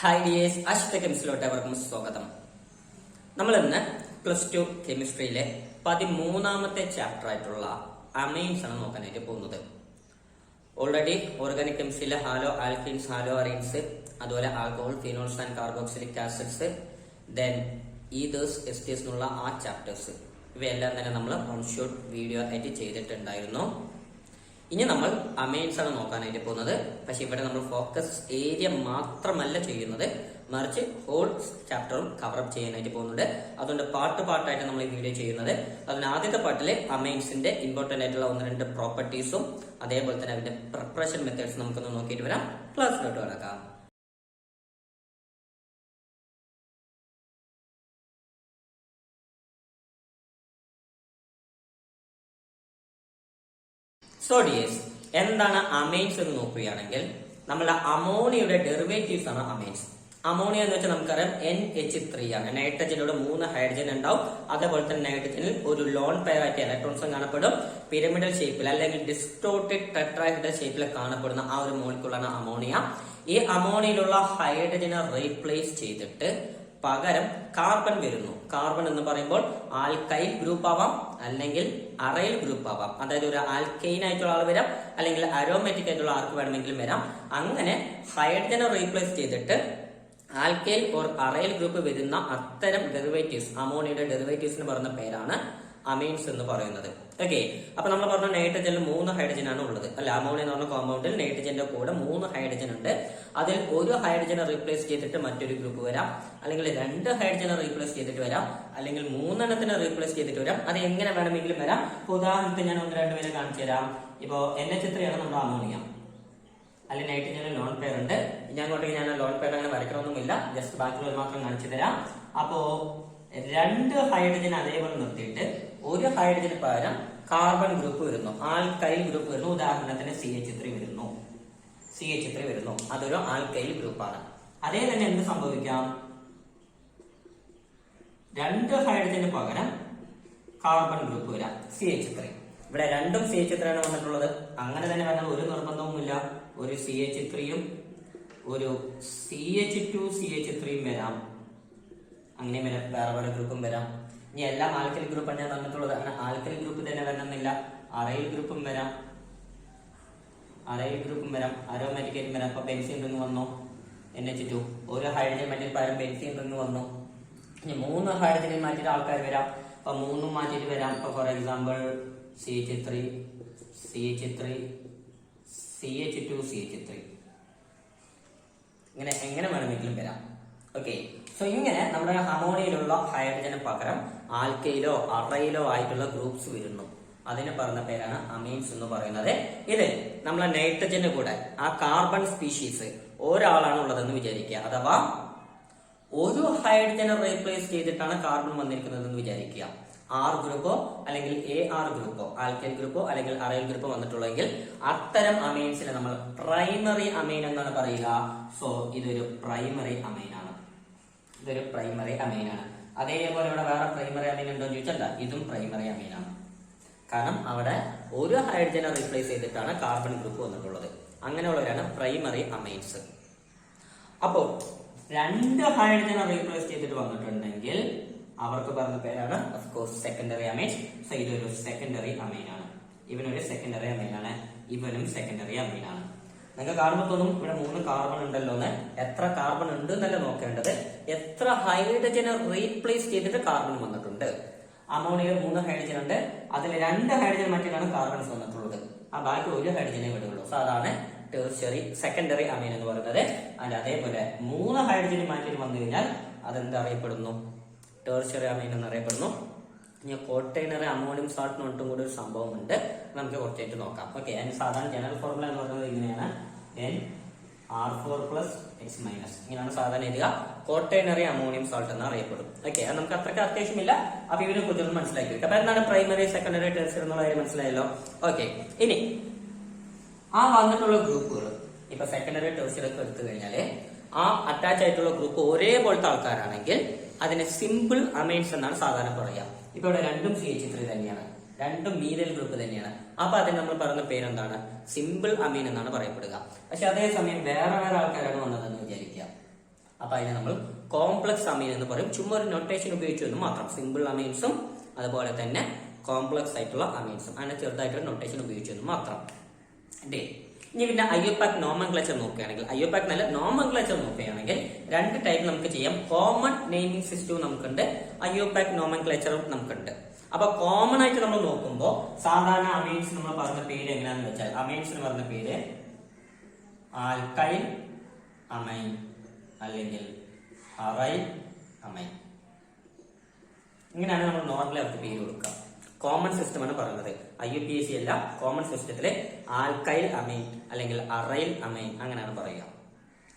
Hi dears, Ashwatha കെമിസ്ട്രിയിലോട്ട് അവർക്കും സ്വാഗതം. നമ്മൾ ഇന്ന് +2 കെമിസ്ട്രിയിലെ 13ാമത്തെ ചാപ്റ്റർ ആയിട്ടുള്ള അമൈൻസ് ആണ് നോക്കാനായിട്ട് പോകുന്നത്. ഓൾറെഡി ഓർഗാനിക് കെമിസ്ട്രിയിലെ ഹാലോ ആൽക്കീൻസ്, ഹാലോ അറീൻസ്, അതുപോലെ alcohol, phenols and carboxylic acids, then ethers, esters എന്നുള്ള ആ ചാപ്റ്റേഴ്സ് ഇവയെല്ലാം തന്നെ നമ്മൾ വൺ ഷോട്ട് വീഡിയോ ആയിട്ട് ചെയ്തിട്ടുണ്ടായിരുന്നു. ഇനി നമ്മൾ അമൈൻസ് ആണ് നോക്കാനായിട്ട് പോകുന്നത്. പക്ഷെ ഇവിടെ നമ്മൾ ഫോക്കസ് ഏരിയ മാത്രമല്ല ചെയ്യുന്നത്, മറിച്ച് ഹോൾ ചാപ്റ്ററും കവറപ്പ് ചെയ്യാനായിട്ട് പോകുന്നുണ്ട്. അതുകൊണ്ട് പാർട്ടായിട്ട് നമ്മൾ ഈ വീഡിയോ ചെയ്യുന്നത്. അതിന് ആദ്യത്തെ പാർട്ടിൽ അമൈൻസിന്റെ ഇമ്പോർട്ടന്റ് ആയിട്ടുള്ള 1-2 പ്രോപ്പർട്ടീസും അതേപോലെ തന്നെ അതിന്റെ പ്രിപ്പറേഷൻ മെത്തേഡ്സ് നമുക്കൊന്ന് നോക്കിയിട്ട് വരാം. ക്ലാസ്സിലോട്ട് കിടക്കാം. സോ ഡിയേഴ്സ്, എന്താണ് അമൈൻസ് എന്ന് നോക്കുകയാണെങ്കിൽ നമ്മുടെ അമോണിയയുടെ ഡെറിവേറ്റീവ്സ് ആണ് അമൈൻസ്. അമോണിയ എന്ന് വെച്ചാൽ നമുക്കറിയാം NH3 ആണ്. നൈട്രജനിലൂടെ 3 ഹൈഡ്രജൻ ഉണ്ടാവും. അതേപോലെ തന്നെ നൈട്രജനിൽ ഒരു ലോൺ പെയർ ആയിട്ട് ഇലക്ട്രോൺസും കാണപ്പെടും. പിരമിഡൽ ഷേപ്പിൽ അല്ലെങ്കിൽ ഡിസ്റ്റോർട്ടഡ് ടെട്രാഹെഡ്രൽ ഷേപ്പിൽ കാണപ്പെടുന്ന ആ ഒരു മോളിക്യൂളാണ് അമോണിയ. ഈ അമോണിയയിലുള്ള ഹൈഡ്രജനെ റീപ്ലേസ് ചെയ്തിട്ട് പകരം കാർബൺ വരുന്നു. കാർബൺ എന്ന് പറയുമ്പോൾ ആൽക്കൈൽ ഗ്രൂപ്പ് ആവാം, അല്ലെങ്കിൽ അറൈൽ ഗ്രൂപ്പ് ആവാം. അതായത് ഒരു ആൽക്കൈൻ ആയിട്ടുള്ള ആൾ വരാം, അല്ലെങ്കിൽ അരോമാറ്റിക് ആയിട്ടുള്ള ആർക്ക് വേണമെങ്കിലും വരാം. അങ്ങനെ ഹൈഡ്രജനെ റീപ്ലേസ് ചെയ്തിട്ട് ആൽക്കൈൽ ഓർ അറൈൽ ഗ്രൂപ്പ് വരുന്ന അത്തരം ഡെറിവേറ്റീവ്സ്, അമോണിയയുടെ ഡെറിവേറ്റീവ്സിന് പറയുന്ന പേരാണ് അമൈൻസ് എന്ന് പറയുന്നത്. ഓക്കെ, അപ്പൊ നമ്മൾ പറഞ്ഞ നൈട്രജനിൽ 3 ഹൈഡ്രജൻ ആണ് ഉള്ളത് അല്ലെ. അമോണിയ എന്ന് പറഞ്ഞ കോമ്പൗണ്ടിൽ നൈട്രജന്റെ കൂടെ 3 ഹൈഡ്രജൻ ഉണ്ട്. അതിൽ ഒരു ഹൈഡ്രജനെ റീപ്ലേസ് ചെയ്തിട്ട് മറ്റൊരു ഗ്രൂപ്പ് വരാം, അല്ലെങ്കിൽ 2 ഹൈഡ്രജനെ റീപ്ലേസ് ചെയ്തിട്ട് വരാം, അല്ലെങ്കിൽ 3 എണ്ണത്തിനെ റീപ്ലേസ് ചെയ്തിട്ട് വരാം. അത് എങ്ങനെ വേണമെങ്കിലും വരാം. ഉദാഹരണത്തിന് ഞാൻ 1-2 പേരെ കാണിച്ചു തരാം. ഇപ്പോ NH3 ആണ് നമ്മുടെ അമോണിയ, അല്ലെങ്കിൽ നൈട്രജന് ലോൺ പെയർ ഉണ്ട്. ഞാൻ ലോൺ പെയർ അങ്ങനെ വരയ്ക്കണമെന്നുമില്ല, ജസ്റ്റ് ബാക്കിയുള്ളത് മാത്രം കാണിച്ചു തരാം. അപ്പോ 2 ഹൈഡ്രജൻ അതേപോലെ നിർത്തിയിട്ട് ഒരു ഹൈഡ്രജന് പകരം കാർബൺ ഗ്രൂപ്പ് വരുന്നു, ആൽക്കൈൽ ഗ്രൂപ്പ് വരുന്നു. ഉദാഹരണത്തിന് CH3 വരുന്നു. അതൊരു ആൽക്കൈൽ ഗ്രൂപ്പാണ്. അതേ തന്നെ എന്ത് സംഭവിക്കാം? 2 ഹൈഡ്രജന് പകരം കാർബൺ ഗ്രൂപ്പ് വരാം, CH3. ഇവിടെ രണ്ടും CH3 ആണ് വന്നിട്ടുള്ളത്. അങ്ങനെ തന്നെ വരാൻ ഒരു നിർബന്ധവുമില്ല. ഒരു CH3യും ഒരു CH2CH3യും വരാം. അങ്ങനെ വേറെ പല ഗ്രൂപ്പും വരാം. ഇനി എല്ലാം ആൽക്കലി ഗ്രൂപ്പാണ് ഞാൻ തന്നിട്ടുള്ളത്. അങ്ങനെ ആൽക്കലി ഗ്രൂപ്പ് തന്നെ വരണമെന്നില്ല. അറൈൽ ഗ്രൂപ്പും വരാം, അരോമാറ്റിക് ആയിട്ടും വരാം. അപ്പൊ ബെൻസീൻ റിംഗ് വന്നു, NH2. ഒരു ഹൈഡ്രജൻ മാറ്റിയിട്ട് പകരം ബെൻസീൻ റിംഗ് വന്നു. ഇനി 3 ഹൈഡ്രജനിൽ മാറ്റിയിട്ട് ആൾക്കാർ വരാം. അപ്പൊ 3 മാറ്റിയിട്ട് വരാം. ഇപ്പൊ ഫോർ എക്സാമ്പിൾ CH3, CH2CH3. ഇങ്ങനെ എങ്ങനെ വേണമെങ്കിലും വരാം. ഓക്കെ, സോ ഇങ്ങനെ നമ്മുടെ അമോണിയയിലുള്ള ഹൈഡ്രജന് പകരം ആൽക്കൈലോ അറൈലോ ആയിട്ടുള്ള ഗ്രൂപ്പ്സ് വരുന്നു. അതിന് പറഞ്ഞ പേരാണ് അമൈൻസ് എന്ന് പറയുന്നത്. ഇത് നമ്മളെ നൈട്രജന്റെ കൂടെ ആ കാർബൺ സ്പീഷീസ് ഒരാളാണ് ഉള്ളതെന്ന് വിചാരിക്കുക. അഥവാ ഒരു ഹൈഡ്രജനെ റീപ്ലേസ് ചെയ്തിട്ടാണ് കാർബൺ വന്നിരിക്കുന്നത് എന്ന് വിചാരിക്കുക. R ഗ്രൂപ്പോ അല്ലെങ്കിൽ AR ഗ്രൂപ്പോ, ആൽക്കൈൽ ഗ്രൂപ്പോ അല്ലെങ്കിൽ അറൈൽ ഗ്രൂപ്പോ വന്നിട്ടുള്ളെങ്കിൽ അത്തരം അമൈൻസിനെ നമ്മൾ പ്രൈമറി അമൈൻ എന്നാണ് പറയുക. സോ ഇതൊരു പ്രൈമറി അമൈൻ ആണ്. അതേപോലെ ഇവിടെ വേറെ പ്രൈമറി അമൈൻ ഉണ്ടോ എന്ന് ചോദിച്ചാൽ ഇതും പ്രൈമറി അമൈൻ ആണ്. കാരണം അവിടെ ഒരു ഹൈഡ്രജനെ റീപ്ലേസ് ചെയ്തിട്ടാണ് കാർബൺ ഗ്രൂപ്പ് വന്നിട്ടുള്ളത്. അങ്ങനെയുള്ളവരാണ് പ്രൈമറി അമൈൻസ്. അപ്പോൾ 2 ഹൈഡ്രജനെ റീപ്ലേസ് ചെയ്തിട്ട് വന്നിട്ടുണ്ടെങ്കിൽ അവർക്ക് പറഞ്ഞ പേരാണ് ഓഫ്കോഴ്സ് സെക്കൻഡറി അമൈൻസ്. സോ ഇതൊരു സെക്കൻഡറി അമൈൻ ആണ്. ഇവനൊരു സെക്കൻഡറി അമൈൻ ആണ്, ഇവനും സെക്കൻഡറി അമൈൻ ആണ്. നിങ്ങൾക്ക് കാണുമ്പോൾ തോന്നും ഇവിടെ 3 കാർബൺ ഉണ്ടല്ലോ എന്ന്. എത്ര കാർബൺ ഉണ്ട് എന്നല്ല നോക്കേണ്ടത്, എത്ര ഹൈഡ്രജനെ റീപ്ലേസ് ചെയ്തിട്ട് കാർബൺ വന്നിട്ടുണ്ട്. അമോണിയയിൽ 3 ഹൈഡ്രജൻ ഉണ്ട്, അതിൽ 2 ഹൈഡ്രജൻ മാറ്റിയിട്ടാണ് കാർബൺസ് വന്നിട്ടുള്ളത്. ആ ബാക്കി ഒരു ഹൈഡ്രജനെ വിടുള്ളൂ. സോ അതാണ് സെക്കൻഡറി അമൈൻ എന്ന് പറയുന്നത്. അല്ല, അതേപോലെ 3 ഹൈഡ്രജൻ മാറ്റിയിട്ട് വന്നു കഴിഞ്ഞാൽ അതെന്ത് അറിയപ്പെടുന്നു? ടെർഷ്യറി അമൈൻ എന്നറിയപ്പെടുന്നു. ഇനി ക്വാട്ടേണറി അമോണിയം സാൾട്ടിന് ഒട്ടും കൂടി ഒരു സംഭവം ഉണ്ട്, നമുക്ക് കുറച്ചായിട്ട് നോക്കാം. ഓക്കെ, അതിന് സാധാരണ ജനറൽ ഫോർമുല എന്ന് പറയുന്നത് ഇങ്ങനെയാണ്, NR4+H-. ഇങ്ങനെയാണ് സാധാരണ എഴുതുക. ക്വാട്ടേണറി അമോണിയം സാൾട്ട് എന്ന് അറിയപ്പെടും. ഓക്കെ, അത് നമുക്ക് അത്രയ്ക്ക് അത്യാവശ്യമില്ല. അപ്പൊ ഇവരെ കുറിച്ച് മനസ്സിലാക്കി വെക്കാം. അപ്പൊ എന്താണ് പ്രൈമറി, സെക്കൻഡറി, ടെർഷ്യറി എന്നുള്ള കാര്യം മനസ്സിലായല്ലോ. ഓക്കെ, ഇനി ആ വന്നിട്ടുള്ള ഗ്രൂപ്പുകൾ ഇപ്പൊ സെക്കൻഡറി, ടെർഷ്യറി ഒക്കെ എടുത്തു കഴിഞ്ഞാല് ആ അറ്റാച്ച് ആയിട്ടുള്ള ഗ്രൂപ്പ് ഒരേപോലത്തെ ആൾക്കാരാണെങ്കിൽ അതിനെ സിമ്പിൾ അമൈൻസ് എന്നാണ് സാധാരണ പറയുക. ഇപ്പൊ ഇവിടെ രണ്ടും CH3 തന്നെയാണ്, രണ്ടും മീഥൈൽ ഗ്രൂപ്പ് തന്നെയാണ്. അപ്പൊ അതിന് നമ്മൾ പറയുന്ന പേരെന്താണ്? സിമ്പിൾ അമീൻ എന്നാണ് പറയപ്പെടുക. പക്ഷെ അതേസമയം വേറെ ആൾക്കാരാണ് വന്നതെന്ന് വിചാരിക്കുക. അപ്പൊ അതിനെ നമ്മൾ കോംപ്ലക്സ് അമീൻ എന്ന് പറയും. ചുമ്മാ ഒരു നൊട്ടേഷൻ ഉപയോഗിച്ചു എന്ന് മാത്രം. സിമ്പിൾ അമീൻസും അതുപോലെ തന്നെ കോംപ്ലക്സ് ആയിട്ടുള്ള അമീൻസും അങ്ങനെ ചെറുതായിട്ടുള്ള നൊട്ടേഷൻ ഉപയോഗിച്ചു എന്ന് മാത്രം. ഇനി പിന്നെ IUPAC നോമൻക്ലേച്ചർ നോക്കുകയാണെങ്കിൽ, IUPAC നല്ല നോമൻക്ലേച്ചർ നോക്കുകയാണെങ്കിൽ രണ്ട് ടൈപ്പ് നമുക്ക് ചെയ്യാം. കോമൺ നെയിമിംഗ് സിസ്റ്റവും നമുക്കുണ്ട്, IUPAC നോമൻക്ലേച്ചറും നമുക്കുണ്ട്. അപ്പൊ കോമൺ ആയിട്ട് നമ്മൾ നോക്കുമ്പോൾ സാധാരണ അമീൻസ് നമ്മൾ പറഞ്ഞ പേര് എങ്ങനെയാണെന്ന് വെച്ചാൽ, അമീൻസിന് പറഞ്ഞ പേര് ആൽക്കൈൽ അമൈൻ അല്ലെങ്കിൽ അറൈൽ അമൈൻ, ഇങ്ങനെയാണ് നമ്മൾ നോർമലി അവർക്ക് പേര് കൊടുക്കുക. കോമൺ സിസ്റ്റം ആണ് പറയുന്നത്. IUPAC അല്ല, കോമൺ സിസ്റ്റത്തിലെ ആൽക്കൈൽ അമൈൻ അല്ലെങ്കിൽ അറൈൽ അമൈൻ അങ്ങനെയാണ് പറയുക.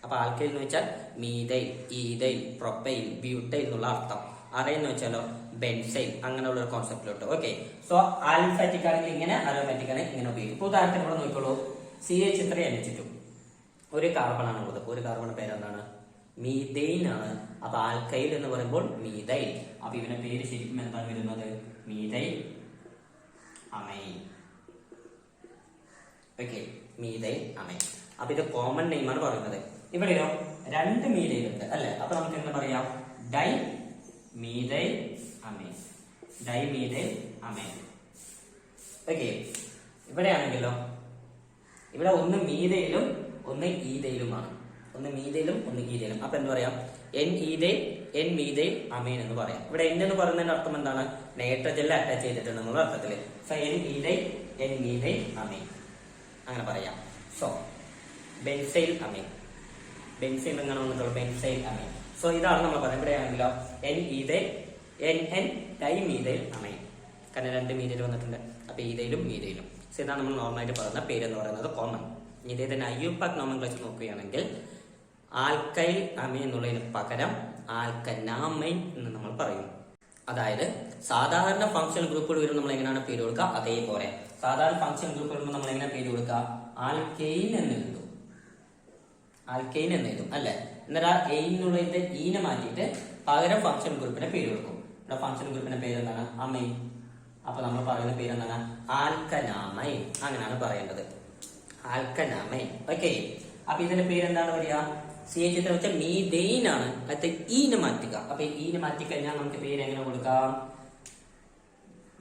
അപ്പൊ ആൽക്കൈൽ എന്ന് വെച്ചാൽ മീഥൈൽ, ഈഥൈൽ, പ്രൊപ്പൈൽ, ബ്യൂട്ടൈൽ എന്നുള്ള അർത്ഥം. അറൈൽ എന്ന് വെച്ചാലോ ബെൻസൈൽ, അങ്ങനെയുള്ള ഒരു കോൺസെപ്റ്റിലോട്ട്. ഓക്കെ, സോ ആൽഫാറ്റിക് ആണെങ്കിൽ ഇങ്ങനെ, അരോമാറ്റിക് ആണെങ്കിൽ ഇങ്ങനെ ഉപയോഗിക്കും. ഇപ്പൊ ഉദാഹരണത്തിന് ഇവിടെ നോക്കിക്കോളൂ, CH3NH2 ഒരു കാർബൺ ആണ് ഉള്ളത്. ഒരു കാർബൺ പേരെന്താണ്? മീഥെയ്ൻ ആണ്. അപ്പൊ ആൽക്കൈൽ എന്ന് പറയുമ്പോൾ മീഥൈൽ. അപ്പൊ ഇവന്റെ പേര് ശരിക്കും എന്താണ് വരുന്നത്? Methyl amine. Okay, methyl amen. അപ്പൊ ഇത് കോമൺ നെയിം ആണ് പറയുന്നത്. ഇവിടെയോ രണ്ട് മീഥൈൽ ഉണ്ട് അല്ലെ? അപ്പൊ നമുക്ക് എന്താ പറയാം? Di methyl amine, di methyl amine. Okay, ഇവിടെയാണെങ്കിലോ ഇവിടെ ഒന്ന് മീഥൈലും ഒന്ന് ഈഥൈലുമാണ്. ഒന്ന് മീഥൈലും ഒന്ന് ഈഥൈലും. അപ്പൊ എന്താ പറയാം? N ethyl N methyl amen എന്ന് പറയാം. ഇവിടെ N എന്ന് പറയുന്നതിന്റെ അർത്ഥം എന്താണ്? നൈട്രജനിൽ അറ്റാച്ച് ചെയ്തിട്ടുണ്ട് എന്നുള്ള അർത്ഥത്തില്. So N ethyl N methyl amine അങ്ങനെ പറയാം. സോ ബെൻസൈൽ അമൈൻ, ബെൻസൈൽ എങ്ങനെ വന്നിട്ടുള്ളൂ? Benzyl amen. സോ ഇതാണ് നമ്മൾ പറയുന്നത്. ഇവിടെ ആണെങ്കിലോ N ethyl N di methyl amen, കാരണം രണ്ട് മീഥൈൽ വന്നിട്ടുണ്ട്. അപ്പൊ ഈഥൈലും മീഥൈലും. സോ ഇതാണ് നമ്മൾ നോർമലായിട്ട് പറയുന്ന പേര് എന്ന് പറയുന്നത്, കോമൺ. ഇതേ തന്നെ IUPAC നോമൻക്ലേച്ചർ നോക്കുകയാണെങ്കിൽ ആൽക്കൈൽ അമൈൻ എന്നുള്ളതിന് പകരം ആൽക്കനാമൈൻ എന്ന് നമ്മൾ പറയും. അതായത് സാധാരണ ഫംഗ്ഷൻ ഗ്രൂപ്പുകൾ വരുമ്പോൾ നമ്മൾ എങ്ങനെയാണ് പേര് കൊടുക്കുക? അതേപോലെ സാധാരണ ഫംഗ്ഷൻ ഗ്രൂപ്പ് വരുമ്പോൾ നമ്മൾ എങ്ങനെ പേര് കൊടുക്കുക? ആൽക്കെയിൻ എന്ന് എഴുതും, ആൽക്കെയിൻ എന്ന് എഴുതും അല്ലെ? എന്നാൽ ആ എന്നുള്ളതിന്റെ ഈനെ മാറ്റിയിട്ട് പകരം ഫംഗ്ഷൻ ഗ്രൂപ്പിന്റെ പേര് കൊടുക്കും. ഇവിടെ ഫംഗ്ഷൻ ഗ്രൂപ്പിന്റെ പേര് എന്താണ്? അമൈൻ. അപ്പൊ നമ്മൾ പറയുന്ന പേര് എന്താണ്? ആൽക്കനാമൈൻ. അങ്ങനെയാണ് പറയേണ്ടത്, ആൽക്കനാമൈൻ. ഓക്കെ, അപ്പൊ ഇതിന്റെ പേര് എന്താണ് വരിക? CH3 വെച്ചാൽ മീഥെയ്ൻ ആണ്. അത് ഈനെ മാറ്റുക. അപ്പൊ ഈനെ മാറ്റി കഴിഞ്ഞാൽ നമുക്ക് പേര് എങ്ങനെ കൊടുക്കാം?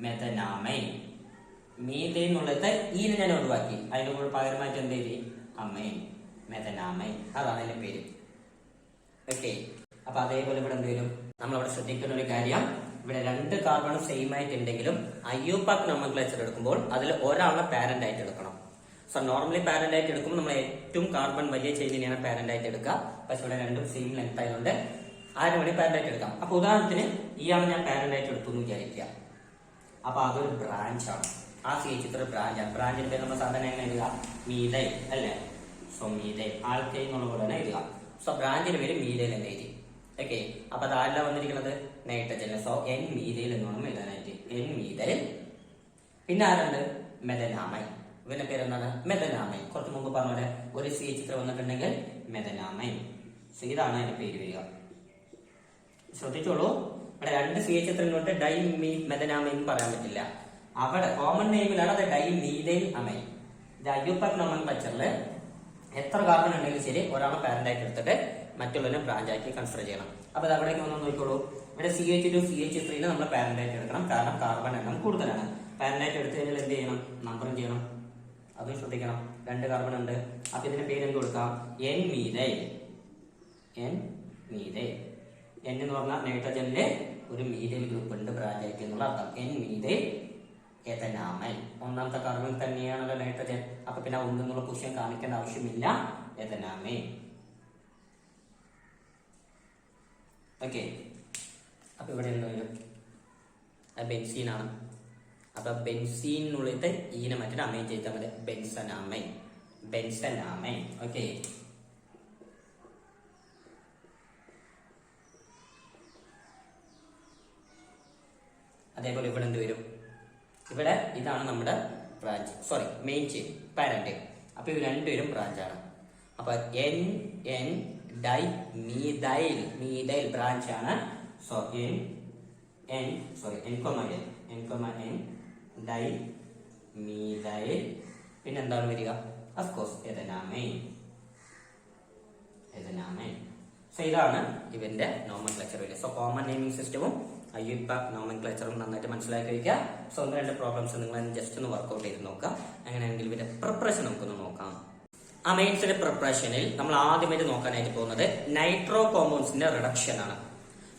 മെഥനാമൈൻ. മീഥെയ്ൻ എന്നുള്ളത് ഈനെ ഞാൻ ഒഴിവാക്കി, അതിന്റെ കൂടെ പകരമായിട്ട് എന്ത് ചെയ്തി? അമൈൻ, മെഥനാമൈൻ. അതാണ് അതിന്റെ പേര്. ഓക്കെ, അപ്പൊ അതേപോലെ ഇവിടെ എന്ത് വരും? നമ്മളവിടെ ശ്രദ്ധിക്കുന്ന ഒരു കാര്യം, ഇവിടെ രണ്ട് കാർബണും സെയിം ആയിട്ടുണ്ടെങ്കിലും IUPAC നോമൻക്ലേച്ചർ എടുക്കുമ്പോൾ അതിൽ ഒരാളെ പാരന്റ് ആയിട്ട് എടുക്കണം. സോ നോർമലി പാരന്റ് ആയിട്ട് എടുക്കുമ്പോൾ നമ്മൾ ഏറ്റവും കാർബൺ വലിയ ചെയിനിനെയാണ് പാരന്റ് ആയിട്ട് എടുക്കുക. പക്ഷെ ഇവിടെ രണ്ടും സെയിം ലെങ്ത് ആയതുകൊണ്ട് ആരും വേണ്ടി പാരന്റ് ആയിട്ട് എടുക്കാം. അപ്പൊ ഉദാഹരണത്തിന് ഇയാൾ ഞാൻ പാരന്റ് ആയിട്ട് എടുത്തു എന്ന് വിചാരിക്കുക. അപ്പൊ അതൊരു ബ്രാഞ്ച് ആണ്. ആ CH3 ബ്രാഞ്ച് ആണ്. ബ്രാഞ്ചിന്റെ പേര് നമ്മൾ സാധാരണ എങ്ങനെ എഴുതുക? മീഥൈൽ അല്ലെ? സോ മീഥൈൽ, ആൽക്കൈൽ എന്നുള്ള പോലെ തന്നെ എഴുതുക. സോ ബ്രാഞ്ചിന്റെ പേര് മീഥൈൽ എന്ന് എഴുതി. ഓക്കെ, അപ്പൊ അതല്ല വന്നിരിക്കുന്നത് നൈട്രജൻ. സോ N മീഥൈൽ എന്ന് വേണം എഴുതാനായിട്ട്. N methyl. പിന്നെ ആരുണ്ട്? മെഥനാമൈൻ. ഇവന്റെ പേര് എന്താണ്? മെഥനാമൈൻ. കുറച്ച് മുമ്പ് പറഞ്ഞ പോലെ ഒരു CH3 വന്നിട്ടുണ്ടെങ്കിൽ മെഥനാമൈൻ. സോ ഇതാണ് അതിന്റെ പേര് വരിക. ശ്രദ്ധിച്ചോളൂ, ഇവിടെ രണ്ട് CH3 ഡൈ മെഥനാമൈൻ പറയാൻ പറ്റില്ല. അവിടെ കോമൺ നെയിമിലാണ് അത് ഡൈ മീഥൈൽ അമൈൻ. ഇത് IUPAC നോമൻക്ലേച്ചറിൽ എത്ര കാർബൺ ഉണ്ടെങ്കിലും ശരി ഒരാളെ പാരന്റ് ആയിട്ട് എടുത്തിട്ട് മറ്റുള്ളവരെ ബ്രാഞ്ച് ആക്കി കൺസിഡർ ചെയ്യണം. അപ്പൊ അത് അവിടേക്ക് വന്ന് നോക്കിക്കോളൂ. ഇവിടെ CH2 CH3 നമ്മൾ പാരന്റ് ആയിട്ട് എടുക്കണം, കാരണം കാർബൺ എണ്ണം കൂടുതലാണ്. പാരന്റ് ആയിട്ട് എടുത്തു കഴിഞ്ഞാൽ എന്ത് ചെയ്യണം? നമ്പറും ചെയ്യണം. അത് ശ്രദ്ധിക്കണം. രണ്ട് കാർബൺ ഉണ്ട്. അപ്പൊ ഇതിന്റെ പേര് എന്ത് കൊടുക്കാം? N methyl. N methyl. N എന്ന് പറഞ്ഞാൽ നൈട്രജനിലെ ഒരു മീഥൈൽ ഗ്രൂപ്പ് ഉണ്ട് ബ്രാഞ്ച് ആയിട്ട് എന്നുള്ള അർത്ഥം. N methyl ethanamine. ഒന്നാമത്തെ കാർബൺ തന്നെയാണല്ലോ നൈട്രജൻ. അപ്പൊ പിന്നെ ഒന്നുള്ള പൊസിഷൻ കാണിക്കേണ്ട ആവശ്യമില്ല. എഥനാമൈൻ. ഓക്കെ, അപ്പൊ ഇവിടെ എന്തായാലും ബെൻസീൻ ആണ്. അപ്പൊ ബെൻസീനുള്ളിട്ട് ഈനെ മറ്റൊരു അമൈൻ ചെയ്താൽ മതി. ബെൻസനാമൈൻ, ബെൻസനാമൈൻ. ഓക്കെ, അതേപോലെ ഇവിടെ എന്ത് വരും? ഇവിടെ ഇതാണ് നമ്മുടെ branch, sorry main chain, parent. അപ്പൊ ഇവർ രണ്ടുപേരും ബ്രാഞ്ചാണ്. അപ്പൊ N N di methyl, methyl branch ആണ്. So N N sorry N, N di methyl. പിന്നെ എന്താണ് വരിക? Of course ethanamine, ethanamine. So ഇതാണ് ഇവന്റെ nomenclature value. So common naming സിസ്റ്റവും IUPAC നോമൻക്ലേച്ചറും നന്നായിട്ട് മനസ്സിലാക്കി കഴിക്കുക. സോ ഒന്ന് രണ്ട് പ്രോബ്ലംസ് നിങ്ങൾ ജസ്റ്റ് ഒന്ന് വർക്ക്ഔട്ട് ചെയ്ത് നോക്കുക. അങ്ങനെയാണെങ്കിൽ ഇവന്റെ പ്രിപ്പറേഷൻ നമുക്കൊന്ന് നോക്കാം. അമൈൻസിന്റെ പ്രിപ്പറേഷനിൽ നമ്മൾ ആദ്യമായിട്ട് നോക്കാനായിട്ട് പോകുന്നത് നൈട്രോ കോമ്പൗണ്ട്സിന്റെ റിഡക്ഷൻ ആണ്.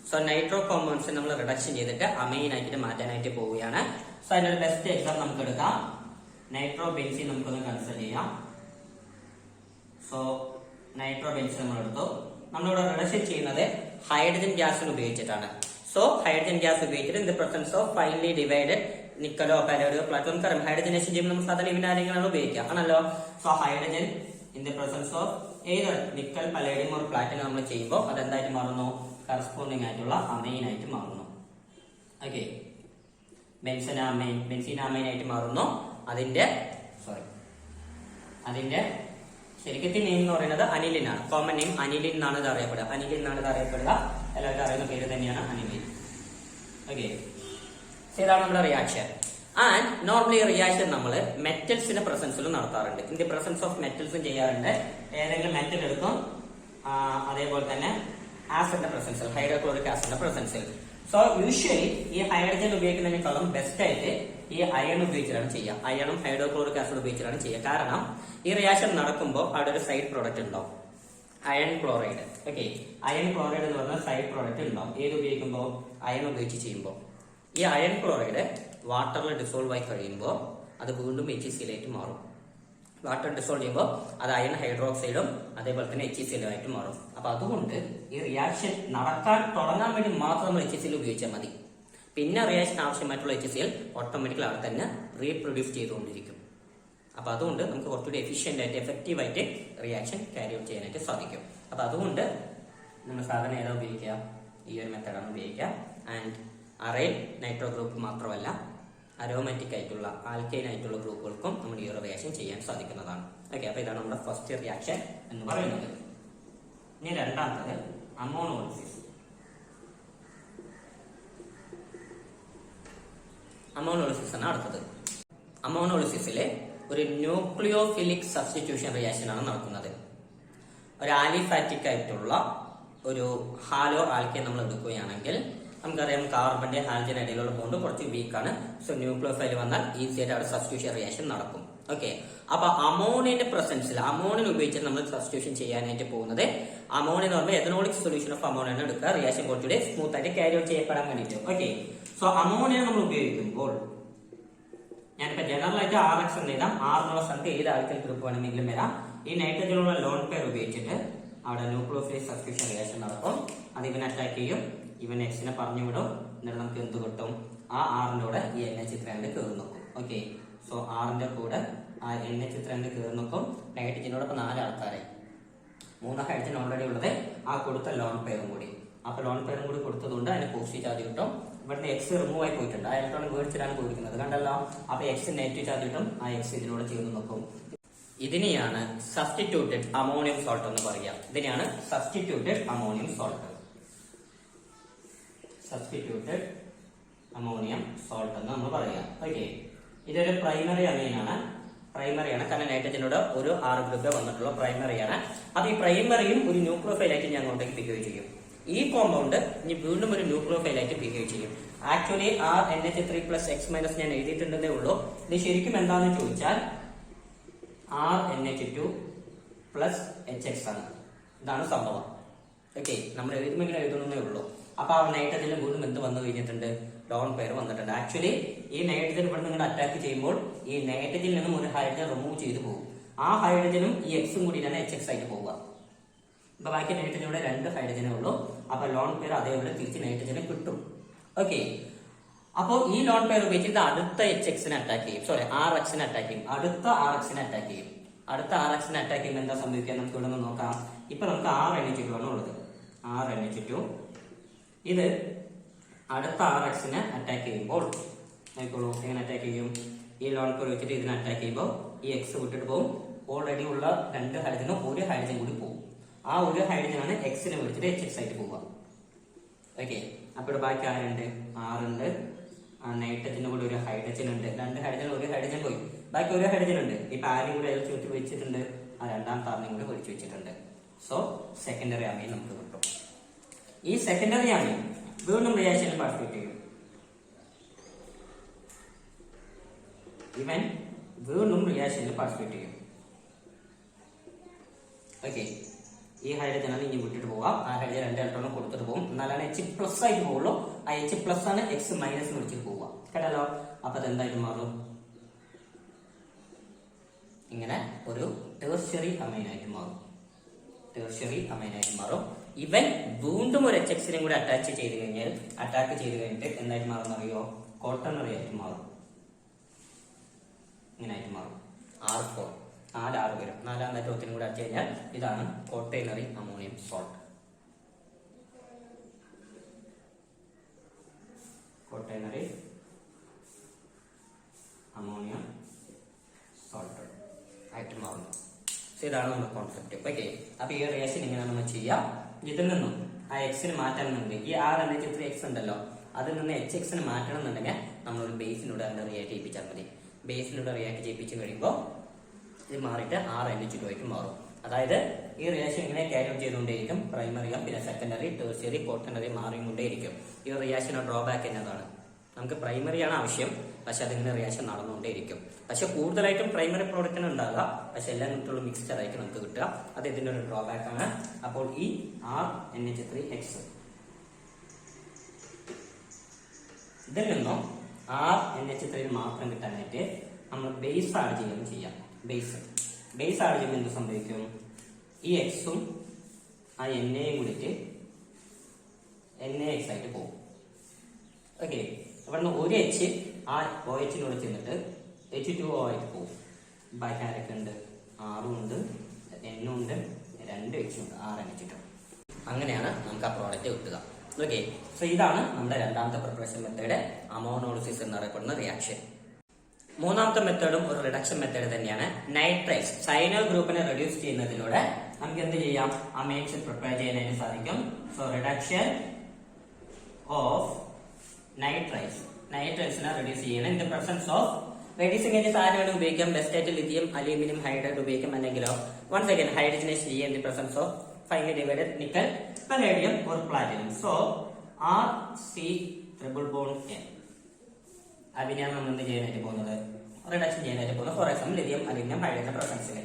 സോ നൈട്രോ കോമ്പൗണ്ട്സ് നമ്മൾ റിഡക്ഷൻ ചെയ്തിട്ട് അമൈൻ ആയിട്ട് മാറ്റാനായിട്ട് പോവുകയാണ്. സോ അതിന്റെ ബെസ്റ്റ് എക്സാം നമുക്ക് എടുക്കാം. നൈട്രോ ബെൻസീൻ നമുക്കൊന്ന് കൺസിഡർ ചെയ്യാം. സോ നൈട്രോ ബെൻസീൻ നമ്മൾ എടുത്തു. നമ്മളിവിടെ റിഡക്ഷൻ ചെയ്യുന്നത് ഹൈഡ്രജൻ ഗ്യാസിന് ഉപയോഗിച്ചിട്ടാണ്. സോ ഹൈഡ്രജൻ ഗ്യാസ് ഉപയോഗിച്ചിട്ട് in the presence of finely divided നിക്കലോ പാലോഡിയോ പ്ലാറ്റിനം കറം ഹൈഡ്രജനേഷൻ ചെയ്യുമ്പോൾ നമ്മൾ സാധാരണ ഇവനാരെങ്കിലാണ് ഉപയോഗിക്കുക ആണല്ലോ. So hydrogen in the presence of ഏത് നിക്കൽ പലേഡിയം ഒരു പ്ലാറ്റിനം നമ്മൾ ചെയ്യുമ്പോൾ അതെന്തായിട്ട് മാറുന്നു? കറസ്പോണ്ടിങ് ആയിട്ടുള്ള അമൈൻ ആയിട്ട് മാറുന്നു. ഓക്കെ, ബെൻസീനാമൈൻ ആയിട്ട് മാറുന്നു. അതിന്റെ ശരിക്കത്തെ നെയിം എന്ന് പറയുന്നത് അനിലിൻ ആണ്. കോമൺ നെയിം അനിലിൻ എന്നാണ് ഇത് അറിയപ്പെടുക. എല്ലാവർക്കും അറിയുന്ന പേര് തന്നെയാണ് അനിലിൻ. ഓക്കെ, ഇതാണ് നമ്മുടെ റിയാക്ഷൻ. ആൻഡ് നോർമലി റിയാക്ഷൻ നമ്മൾ മെറ്റൽസിന്റെ പ്രസൻസിലും നടത്താറുണ്ട്. ഇൻ ദി പ്രസൻസ് ഓഫ് മെറ്റൽസും ചെയ്യാറുണ്ട്. ഏതെങ്കിലും മെറ്റൽ എടുക്കും, അതേപോലെ തന്നെ ആസിഡിന്റെ പ്രസൻസിൽ, ഹൈഡ്രോക്ലോറിക് ആസിഡിന്റെ പ്രസൻസിൽ. സോ യൂഷ്വലി ഈ ഹൈഡ്രജൻ ഉപയോഗിക്കുന്നതിനേക്കാളും ബെസ്റ്റ് ആയിട്ട് ഈ അയൺ ഉപയോഗിച്ചിട്ടാണ് ചെയ്യുക. അയണും ഹൈഡ്രോക്ലോറിക് ആസിഡ് ഉപയോഗിച്ചിട്ടാണ് ചെയ്യുക. കാരണം ഈ റിയാക്ഷൻ നടക്കുമ്പോൾ അവിടെ ഒരു സൈഡ് പ്രോഡക്റ്റ് ഉണ്ടാവും, iron chloride. Okay, iron chloride എന്ന് പറഞ്ഞാൽ സൈഡ് പ്രോഡക്റ്റ് ഉണ്ടാവും. ഏത് ഉപയോഗിക്കുമ്പോൾ? അയൺ ഉപയോഗിച്ച് ചെയ്യുമ്പോൾ. ഈ അയൺ ക്ലോറൈഡ് വാട്ടറിൽ ഡിസോൾവ് ആയി കഴിയുമ്പോൾ അത് വീണ്ടും HCl ആയിട്ട് മാറും. വാട്ടർ ഡിസോൾവ് ചെയ്യുമ്പോൾ അത് അയൺ ഹൈഡ്രോക്സൈഡും അതേപോലെ തന്നെ HCl ആയിട്ട് മാറും. അപ്പൊ അതുകൊണ്ട് ഈ റിയാക്ഷൻ നടക്കാൻ തുടങ്ങാൻ വേണ്ടി മാത്രം നമ്മൾ HCl ഉപയോഗിച്ചാൽ മതി. പിന്നെ റിയാക്ഷൻ ആവശ്യമായിട്ടുള്ള HCl ഓട്ടോമാറ്റിക്കലി അവിടെ തന്നെ റീപ്രൊഡ്യൂസ് ചെയ്തുകൊണ്ടിരിക്കും. അപ്പൊ അതുകൊണ്ട് നമുക്ക് കുറച്ചുകൂടി എഫിഷ്യന്റ് ആയിട്ട് എഫക്റ്റീവ് ആയിട്ട് റിയാക്ഷൻ ക്യാരി ഔട്ട് ചെയ്യാനായിട്ട് സാധിക്കും. അപ്പൊ അതുകൊണ്ട് നമ്മൾ സാധാരണ ഏതാ ഉപയോഗിക്കുക? ഈ ഒരു മെത്തേഡാണ് ഉപയോഗിക്കുക. ആൻഡ് അറൈൽ നൈട്രോ ഗ്രൂപ്പ് മാത്രമല്ല, അരോമാറ്റിക് ആയിട്ടുള്ള ആൽക്കൈൻ ആയിട്ടുള്ള ഗ്രൂപ്പുകൾക്കും നമ്മൾ ഈ ഒരു റിയാക്ഷൻ ചെയ്യാൻ സാധിക്കുന്നതാണ്. ഓക്കെ, അപ്പൊ ഇതാണ് നമ്മുടെ ഫസ്റ്റ് റിയാക്ഷൻ എന്ന് പറയുന്നത്. ഇനി രണ്ടാമത്തത് അമോണോളിസിസ്. അമോണോളിസിസ് ആണ് അടുത്തത്. അമോണോളിസിസിലെ ഒരു ന്യൂക്ലിയോഫിലിക് സബ്സ്റ്റിറ്റ്യൂഷൻ റിയാക്ഷൻ ആണ് നടക്കുന്നത്. ഒരു ആലിഫാറ്റിക് ആയിട്ടുള്ള ഒരു ഹാലോ ആൽക്കൈൻ നമ്മൾ എടുക്കുകയാണെങ്കിൽ നമുക്കറിയാം കാർബന്റെ ഹാലജൻ ഇടയിലുള്ള ബോണ്ട് കുറച്ച് വീക്കാണ്. സോ ന്യൂക്ലിയോഫൈൽ വന്നാൽ ഈസി ആയിട്ട് അവിടെ സബ്സ്റ്റിറ്റ്യൂഷൻ റിയാക്ഷൻ നടക്കും. ഓക്കെ, അപ്പൊ അമോണിയന്റെ പ്രസൻസിൽ അമോണിയൻ ഉപയോഗിച്ച് നമ്മൾ സബ്സ്റ്റിറ്റ്യൂഷൻ ചെയ്യാനായിട്ട് പോകുന്നത് അമോണിയ എന്ന് പറഞ്ഞാൽ എഥനോളിക് സൊല്യൂഷൻ ഓഫ് അമോണിയ എടുക്കുക. റിയാക്ഷൻ കുറച്ചുകൂടി സ്മൂത്ത് ആയിട്ട് ക്യാരി ഔട്ട് ചെയ്യപ്പെടാൻ വേണ്ടിയിട്ട്. ഓക്കെ, സോ അമോണിയ നമ്മൾ ഉപയോഗിക്കുമ്പോൾ ഞാനിപ്പോ ജനറൽ ആയിട്ട് RX എന്ന് എഴുതാം. R എന്നുള്ള സ്ഥലത്ത് ഏത് ആൽക്കൈൽ ഗ്രൂപ്പ് വേണമെങ്കിലും വരാം. ഈ നൈട്രജനുള്ള ലോൺ പെയർ ഉപയോഗിച്ചിട്ട് അവിടെ ന്യൂക്ലിയോഫിലിക് സബ്സ്റ്റിറ്റ്യൂഷൻ റിയാക്ഷൻ നടക്കും. അത് ഇവനെ അറ്റാക്ക് ചെയ്യും, ഇവൻ Xനെ പറഞ്ഞു വിടും. എന്നിട്ട് നമുക്ക് എന്ത് കിട്ടും? ആ R-ന്റെ കൂടെ ഈ NH3 കയറി നോക്കും. ഓക്കെ, സോ R-ന്റെ കൂടെ ആ NH3 കയറി നോക്കും. നൈട്രജനോട് ഇപ്പൊ 4 ആൾക്കാരായി, 3 ഹൈഡ്രജൻ ഓൾറെഡി ഉള്ളത്, ആ കൊടുത്ത ലോൺ പെയറും കൂടി. അപ്പൊ ലോൺ പെയറും കൂടി കൊടുത്തതുകൊണ്ട് അതിന് പോസിറ്റീവ് ചാർജ് കിട്ടും. ഇവിടുന്ന് X റിമൂവ് ആയി പോയിട്ടുണ്ട്, ആ ഇലക്ട്രോൺ മേടിച്ചിട്ടാണ് പോയിരിക്കുന്നത്, കണ്ടല്ലോ. അപ്പൊ X നെഗറ്റീവ് ചാർജ് കിട്ടും, ആ X ഇതിനോട് ചെയ്ത് നോക്കും. ഇതിനെയാണ് സബ്സ്റ്റിറ്റ്യൂട്ടഡ് അമോണിയം സോൾട്ട് എന്ന് പറയുക. ഇതിനെയാണ് substituted ammonium salt. Substituted ammonium salt എന്ന് നമ്മൾ പറയുക. ഓക്കെ, ഇതൊരു പ്രൈമറി അമീനാണ്. പ്രൈമറിയാണ് കാരണം നൈട്രജനോട് ഒരു R ഗ്രൂപ്പ് വന്നിട്ടുള്ള പ്രൈമറിയാണ്. അത് ഈ പ്രൈമറിയും ഒരു ന്യൂക്ലിയോഫൈലായിട്ട് ഞാൻ അങ്ങോട്ടേക്ക് ബിഹേവ് ചെയ്യും. ഈ കോമ്പൗണ്ട് ഇനി വീണ്ടും ഒരു ന്യൂക്ലിയോഫൈലായിട്ട് ബിഹേവ് ചെയ്യും. ആക്ച്വലി RNH3+X- ഞാൻ എഴുതിയിട്ടുണ്ടെന്നേ ഉള്ളൂ. ഇത് ശരിക്കും എന്താണെന്ന് ചോദിച്ചാൽ RNH2+HX ആണ്. ഇതാണ് സംഭവം. ഓക്കെ, നമ്മൾ എഴുതുമെങ്കിലും എഴുതുന്നേ ഉള്ളൂ. അപ്പൊ ആ നൈട്രജനിൽ വീണ്ടും എന്ത് വന്നു കഴിഞ്ഞിട്ടുണ്ട്? ലോൺ പെയർ വന്നിട്ടുണ്ട്. ആക്ച്വലി ഈ നൈട്രജൻ ഇവിടെ നിങ്ങൾ അറ്റാക്ക് ചെയ്യുമ്പോൾ ഈ നൈട്രജനിൽ നിന്നും ഒരു ഹൈഡ്രജൻ റിമൂവ് ചെയ്തു പോകും. ആ ഹൈഡ്രജനും ഈ X കൂടിയിട്ടാണ് HX ആയിട്ട് പോവുക. അപ്പൊ ബാക്കി നൈട്രജൻ ഇവിടെ 2 ഹൈഡ്രജനേ ഉള്ളൂ. അപ്പൊ ലോൺ പെയർ അതേപോലെ തിരിച്ച് നൈട്രജന് കിട്ടും. ഓക്കെ, അപ്പോ ഈ ലോൺ പെയർ ഉപയോഗിച്ചിട്ട് അടുത്ത HX-നെ അറ്റാക്ക് ചെയ്യും, സോറി RX-നെ അറ്റാക്ക് ചെയ്യും. അടുത്ത RX-നെ അറ്റാക്ക് ചെയ്യും. അടുത്ത RX-നെ അറ്റാക്ക് ചെയ്യുമ്പോൾ എന്താ സംഭവിക്കുക? നമുക്ക് ഇവിടെ നിന്ന് നോക്കാം. ഇപ്പൊ നമുക്ക് RNH2 ആണ് ഉള്ളത്. RNH2 ഇത് അടുത്ത RX-നെ അറ്റാക്ക് ചെയ്യുമ്പോൾ നോക്കോളൂ എങ്ങനെ അറ്റാക്ക് ചെയ്യും. ഈ ലോൺ പെയർ വെച്ചിട്ട് ഇതിനെ അറ്റാക്ക് ചെയ്യുമ്പോൾ ഈ X വിട്ടിട്ട് പോകും. ഓൾറെഡി ഉള്ള 2 ഹൈഡ്രജനും 1 ഹൈഡ്രജൻ കൂടി പോകും. ആ 1 ഹൈഡ്രജനാണ് X-നെ വിളിച്ചിട്ട് HX ആയിട്ട് പോവുക. ഓക്കെ, അപ്പൊ ഇവിടെ ബാക്കി ആരുണ്ട്? R ഉണ്ട്. നൈട്രജന് കൂടി 1 ഹൈഡ്രജൻ ഉണ്ട്. 2 ഹൈഡ്രജൻ 1 ഹൈഡ്രജൻ പോയി, ബാക്കി 1 ഹൈഡ്രജൻ ഉണ്ട്. ഇപ്പൊ ആരെയും കൂടി അയച്ചു വെച്ചിട്ടുണ്ട്, ആ രണ്ടാമത്തെ ആറിനെയും കൂടി ഒഴിച്ചു വെച്ചിട്ടുണ്ട്. സോ സെക്കൻഡറി അമീൻ നമുക്ക് കിട്ടും. ഈ സെക്കൻഡറി ആണ് വീണ്ടും റിയാക്ഷനിൽ പാർട്ടിസിപ്പേറ്റ് ചെയ്യും. ഇവൻ വീണ്ടും റിയാക്ഷനിൽ പാർട്ടിസിപ്പേറ്റ് ചെയ്യും. ഓക്കെ, ഈ ഹൈഡ്രജനാണ് ഇനി വിട്ടിട്ട് പോവാം. ആ ഹൈഡ്രജൻ 2 ഇലക്ട്രോണും കൊടുത്തിട്ട് പോകും. എന്നാലാണ് H+ ആയിട്ട് പോകുള്ളൂ. ആ H+ ആണ് X- വിളിച്ചിട്ട് പോവുക. കേട്ടല്ലോ? അപ്പൊ അതെന്തായിട്ട് മാറും? ഇങ്ങനെ ഒരു ടെർഷ്യറി അമൈനായിട്ട് മാറും. ടെർഷ്യറി അമൈനായിട്ട് മാറും. ഇവൻ വീണ്ടും ഒരു HX കൂടി അറ്റാക്ക് ചെയ്ത് കഴിഞ്ഞിട്ട് എന്തായിട്ട് മാറും അറിയോ? ക്വാട്ടർണറി ആയിട്ട് മാറും. ഇങ്ങനായിട്ട് മാറും. R4 4 6 വരും. 4ാം ഐറ്റത്തിനും കൂടെ അടിച്ചു കഴിഞ്ഞാൽ ഇതാണ് quaternary ammonium salt. Quaternary ammonium salt ആയിട്ട് മാറുന്നു. ഇതാണ് നമ്മുടെ കോൺസെപ്റ്റ്. ഓക്കെ, അപ്പൊ ഈ റിയാക്ഷൻ ഇങ്ങനെ നമ്മൾ ചെയ്യാം. ഇതിൽ നിന്നും ആ എക്സിന് മാറ്റണമെന്നുണ്ട്. ഈ R(NH3X) ഉണ്ടല്ലോ, അതിൽ നിന്ന് HX മാറ്റണം എന്നുണ്ടെങ്കിൽ നമ്മളൊരു ബേസിലൂടെ അതിന്റെ റിയാക്ട് ചെയ്യിപ്പിച്ചാൽ മതി. ബേസിലൂടെ റിയാക്ട് ചെയ്യിപ്പിച്ച് കഴിയുമ്പോൾ ഇത് മാറിയിട്ട് R(NH2) ആയിട്ട് മാറും. അതായത് ഈ റിയാക്ഷൻ ഇങ്ങനെ ക്യാരി ഔട്ട് ചെയ്തുകൊണ്ടേയിരിക്കും. പ്രൈമറിയും പിന്നെ സെക്കൻഡറി, ടെർഷ്യറി, ക്വാട്ടർണറി മാറിക്കൊണ്ടേയിരിക്കും. ഈ റിയാക്ഷൻ ഡ്രോബാക്ക് എന്നതാണ്, നമുക്ക് പ്രൈമറിയാണ് ആവശ്യം, പക്ഷെ അതിങ്ങനെ റിയാക്ഷൻ നടന്നുകൊണ്ടേയിരിക്കും. പക്ഷെ കൂടുതലായിട്ടും പ്രൈമറി പ്രോഡക്റ്റിന് ഉണ്ടാകുക, പക്ഷെ എല്ലാ ന്യൂട്രലും മിക്സ്ചർ ആയിട്ട് നമുക്ക് കിട്ടുക. അത് ഇതിന്റെ ഒരു ഡ്രോബാക്ക് ആണ്. അപ്പോൾ ഈ R(NH3X) ഇതിൽ നിന്നും R(NH3) മാത്രം കിട്ടാനായിട്ട് നമ്മൾ ബേസ് ആഡ് ചെയ്യാം. ബേസ് ആഡ് ചെയ്യുമ്പോൾ എന്ത് സംഭവിക്കും? ഈ എക്സും ആ NAയും കൂടിയിട്ട് NaX ആയിട്ട് പോകും. ഓക്കെ, ഇവിടുന്ന് ഒരു H ആ OH ചെന്നിട്ട് H2O ആയിട്ട് പോകും. ബാക്കി ആരൊക്കെ ഉണ്ട്? R ഉണ്ട്, N ഉണ്ട്, 2 H ഉണ്ട്, R(NH2). അങ്ങനെയാണ് നമുക്ക് ആ പ്രോഡക്റ്റ് കിട്ടുക. ഓക്കെ, സോ ഇതാണ് നമ്മുടെ രണ്ടാമത്തെ പ്രിപ്പറേഷൻ മെത്തേഡ്, അമോണോളിസിസ് എന്നറിയപ്പെടുന്ന റിയാക്ഷൻ. മൂന്നാമത്തെ മെത്തേഡും ഒരു റിഡക്ഷൻ മെത്തേഡ് തന്നെയാണ്. നൈട്രൈറ്റ്സ് സൈനൽ ഗ്രൂപ്പിനെ റെഡ്യൂസ് ചെയ്യുന്നതിലൂടെ നമുക്ക് എന്ത് ചെയ്യാം? അമൈൻസ് പ്രിപ്പയർ ചെയ്യാനായിട്ട് സാധിക്കും. സോ റിഡക്ഷൻ ഓഫ് നൈട്രൈറ്റ്സിനെ റെഡ്യൂസ് ചെയ്യണം in the presence of reducing agents ആരാണ് ഉപയോഗിക്കാം? ബെസ്റ്റേറ്റ്, ലിഥിയം, അലൂമിനിയം ഹൈഡ്രൈഡ് ഉപയോഗിക്കാം. അല്ലെങ്കിലോ വൺസ് അഗൈൻ ഹൈഡ്രജനേഷൻ ചെയ്യാൻ in the presence of finely divided nickel, palladium or platinum. So RC∧N അതിനെയാണ് നമ്മൾ എന്ത് ചെയ്യാനായിട്ട് പോകുന്നത്? റിഡക്ഷൻ ചെയ്യാനായിട്ട് പോകുന്നത്. For example lithium, aluminium hydrogen പ്രസൻസിൽ.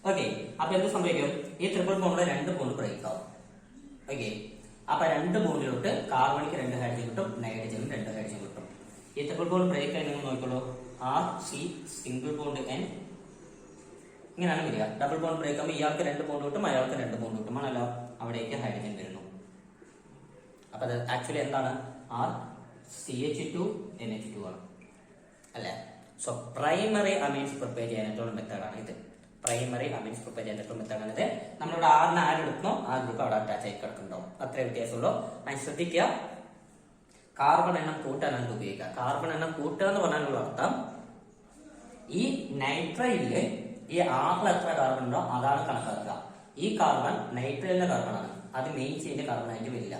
ഓക്കെ, അപ്പൊ എന്ത് സംഭവിക്കും? ഈ ട്രിപ്പിൾ ബോണ്ടിലെ 2 ബോണ്ട് ബ്രേക്ക് ആവും. ഓക്കെ, അപ്പൊ 2 ബോണ്ടിലോട്ട് കാർബണിക്ക് 2 ഹൈഡ്രജൻ കിട്ടും, നൈട്രജനും 2 ഹൈഡ്രജൻ കിട്ടും. ഈ ട്രിപ്പിൾ ബോണ്ട് ബ്രേക്ക് ആയി നിങ്ങൾ നോക്കിക്കോളൂ. RC∧N ഇങ്ങനെയാണ് വരിക. ഡബിൾ ബോണ്ട് ബ്രേക്ക് ആകുമ്പോൾ ഇയാൾക്ക് 2 ബോണ്ട് കിട്ടും, അയാൾക്ക് 2 ബോണ്ട് കിട്ടും ആണല്ലോ. അവിടേക്ക് ഹൈഡ്രജൻ വരുന്നു. അപ്പൊ അത് ആക്ച്വലി എന്താണ്? RCH2NH2 ആണ് അല്ലെ? സോ പ്രൈമറി അമൈൻസ് പ്രിപ്പയർ ചെയ്യാനായിട്ടുള്ള മെത്തേഡാണ് ഇത്. നമ്മളിവിടെ ആറിന് ആരെടുക്കുന്നോ ആ ഗ്രൂപ്പ് അവിടെ അറ്റാച്ച് ആയി കിടക്കുന്നുണ്ടാവും. അത്രേ വ്യത്യാസമുള്ളൂ. അതിന് ശ്രദ്ധിക്കുക, കാർബൺ എണ്ണം കൂട്ടാനാണ് ഇത് ഉപയോഗിക്കുക. കാർബൺ എണ്ണം കൂട്ടുക എന്ന് പറഞ്ഞാലുള്ള അർത്ഥം ഈ നൈട്രൈലില് ഈ ആറിൽ എത്ര കാർബൺ ഉണ്ടോ അതാണ് കണക്കാക്കുക. ഈ കാർബൺ നൈട്രൈലിന്റെ കാർബണാണ്, അത് മെയിൻ ചെയിന്റെ കാർബണായിട്ട് വരില്ല.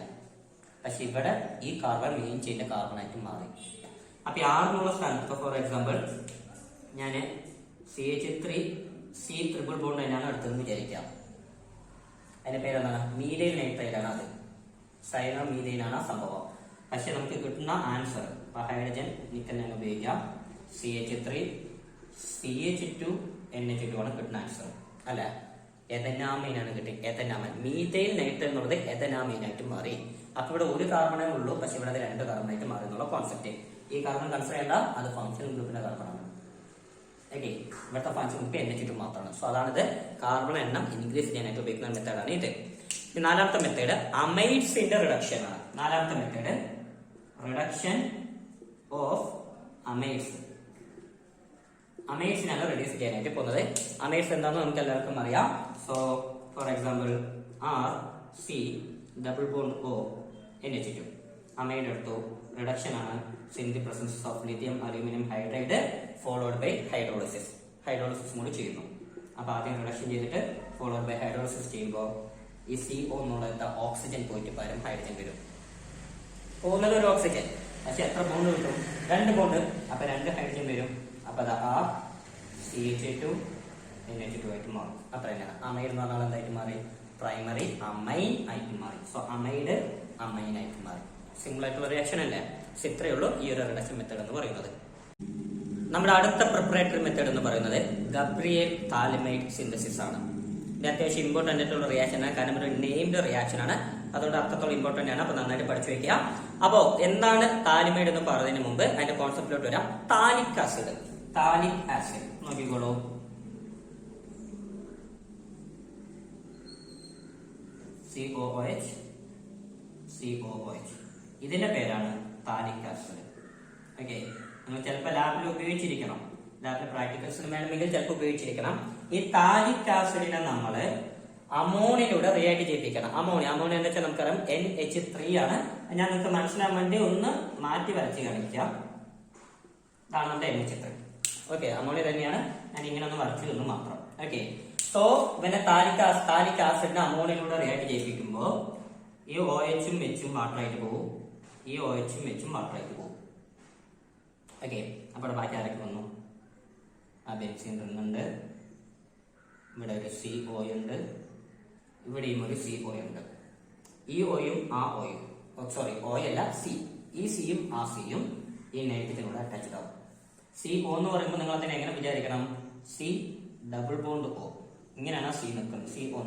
പക്ഷെ ഇവിടെ ഈ കാർബൺ മെയിൻ ചെയിന്റെ കാർബണായിട്ട് മാറി. അപ്പൊ ആറിനുള്ള സ്ഥാനത്ത് ഫോർ എക്സാമ്പിൾ ഞാൻ CH3C ട്രിപ്പിൾ ബോണ്ട് തന്നെയാണ് അടുത്തതെന്ന് വിചാരിക്കാം. അതിന്റെ പേരെന്താണ്? മീഥൈൽ നൈട്രൈലാണ്. അത് സൈനോ മീഥൈലാണ് ആ സംഭവം. പക്ഷെ നമുക്ക് കിട്ടുന്ന ആൻസർ ഹൈഡ്രജൻ നിക്കൽ ഞാൻ ഉപയോഗിക്കാം. CH3CH2NH2 ആണ് കിട്ടുന്ന ആൻസർ അല്ലെ? എഥനാമൈൻ ആണ് കിട്ടി. എഥനാമൈൻ, മീഥൈൽ നൈട്രൈൽ എന്നുള്ളത് എഥനാമൈൻ ആയിട്ട് മാറി. അപ്പൊ ഇവിടെ ഒരു കാർബണേ ഉള്ളൂ, പക്ഷെ ഇവിടെ 2 കാർബണായിട്ട് മാറി എന്നുള്ള കോൺസെപ്റ്റ്. ഈ കാർബൺ കൺസിഡർ ചെയ്യേണ്ട, അത് ഫംഗ്ഷൻ ഗ്രൂപ്പിന്റെ കാർബണാണ്. ഓക്കെ, ഇവിടുത്തെ ഫംഗ്ഷൻ ഗ്രൂപ്പ് NH2 മാത്രമാണ്. സോ അതാണിത്. കാർബൺ എണ്ണം ഇൻക്രീസ് ചെയ്യാനായിട്ട് ഉപയോഗിക്കുന്ന മെത്തേഡാണ് ഇത്. നാലാമത്തെ മെത്തേഡ് അമൈഡ്സിന്റെ റിഡക്ഷൻ ആണ്. നാലാമത്തെ മെത്തേഡ് റിഡക്ഷൻ ഓഫ് അമൈഡ്സ്. അമൈഡ്സിനാണ് റെഡ്യൂസ് ചെയ്യാനായിട്ട് പോകുന്നത്. അമൈഡ്സ് എന്താണെന്ന് നമുക്ക് എല്ലാവർക്കും അറിയാം. So for example RC∧O NH2 amide എടുത്തു. റിഡക്ഷൻ ആണ് in the presence of lithium, aluminium hydride followed by hydrolysis. Hydrolysis കൂടി ചെയ്യുന്നു. അപ്പൊ ആദ്യം റിഡക്ഷൻ ചെയ്തിട്ട് ഫോളോഡ് ബൈ ഹൈഡ്രോളിസിസ് ചെയ്യുമ്പോൾ ഈ CO എന്നുള്ള ഓക്സിജൻ പോയിട്ട് പകരം ഹൈഡ്രജൻ വരും. പോകുന്നത് ഒരു ഓക്സിജൻ, പക്ഷെ എത്ര ബോണ്ട് കിട്ടും? 2 ബോണ്ട്. അപ്പൊ 2 ഹൈഡ്രജൻ വരും. അപ്പൊ അത് RCH2NH2 ആയിട്ട് മാറും. അത്ര തന്നെയാണ്. അമൈഡ് എന്ന് പറഞ്ഞാൽ എന്തായിട്ട് മാറി? പ്രൈമറി അമൈൻ ആയിട്ട് മാറി. സോ അമൈഡ് അമൈൻ ആയിട്ട് മാറി. സിമ്പിൾ ആയിട്ടുള്ള റിയാക്ഷൻ അല്ലേ? ഇത്രയേ ഉള്ളൂ ഈ ഒരു റിഡക്ഷൻ മെത്തേഡ് എന്ന് പറയുന്നത്. നമ്മുടെ അടുത്ത പ്രിപ്പറേറ്ററി മെത്തേഡ് എന്ന് പറയുന്നത് ഗബ്രിയേൽ താലിമൈഡ് സിന്തസിസ് ആണ്. ഇത് അത്യാവശ്യം ഇമ്പോർട്ടന്റ് ആയിട്ടുള്ള റിയാക്ഷൻ ആണ്, കാരണം ഒരു നെയിംഡ് റിയാക്ഷൻ ആണ്, അതുകൊണ്ട് അത്രത്തോളം ഇമ്പോർട്ടന്റ് ആണ്. അപ്പൊ നന്നായിട്ട് പഠിച്ചു വെക്കുക. അപ്പോ എന്താണ് താലിമൈഡ് എന്ന് പറയുന്നതിന് മുമ്പ് അതിന്റെ കോൺസെപ്റ്റിലോട്ട് വരാം. താലിക് ആസിഡ്, താലിക് ആസിഡ് നോക്കിക്കോളൂ. COOH, COOH, ഇതിന്റെ പേരാണ് താലിക് ആസിഡ്. ഓക്കെ, നിങ്ങൾ ചിലപ്പോൾ ലാബിൽ ഉപയോഗിച്ചിരിക്കണം, ലാബിൽ പ്രാക്ടിക്കൽസിന് വേണമെങ്കിൽ ചിലപ്പോൾ ഉപയോഗിച്ചിരിക്കണം. ഈ താലിക് ആസിഡിനെ നമ്മൾ അമോണിയയിലൂടെ റിയാക്ട് ചെയ്യിപ്പിക്കണം. അമോണിയ എന്ന് വെച്ചാൽ നമുക്കറിയാം NH3 ആണ്. ഞാൻ നിങ്ങൾക്ക് മനസ്സിലാൻ വേണ്ടി ഒന്ന് മാറ്റി വരച്ച് കാണിക്കാം. ഇതാണ് നമ്മുടെ NH3. ഓക്കെ, അമോണിയ തന്നെയാണ്, ഞാൻ ഇങ്ങനെ ഒന്ന് വരച്ചു തന്നു മാത്രം. ഓക്കെ, സോ പിന്നെ താലിക് ആസിഡിനെ അമോണിയയിലൂടെ റിയാക്ട് ചെയ്യിപ്പിക്കുമ്പോൾ ഈ OHും Hും വാട്ടറായിട്ട് പോകും, ഈ OHും Hും വാട്ടറായിട്ട് പോകും. ഓക്കെ, അപ്പോൾ ബാക്കി ആരൊക്കെ വന്നു? ആ ബെൻസീൻ ഉണ്ട്, ഇവിടെ ഒരു CO ഉണ്ട്, ഇവിടെയും ഒരു CO ഉണ്ട്. ഈ ഓയും ആ ഓയും, സോറി ഓ അല്ല C, ഈ സിയും ആ സിയും ഈ നൈട്രജനോട് അറ്റാച്ച്ഡ് ആവും. CO എന്ന് പറയുമ്പോൾ നിങ്ങൾ അതിനെ എങ്ങനെ വിചാരിക്കണം? C ഡബിൾ ബോണ്ട് O, ഇങ്ങനെയാണ് CO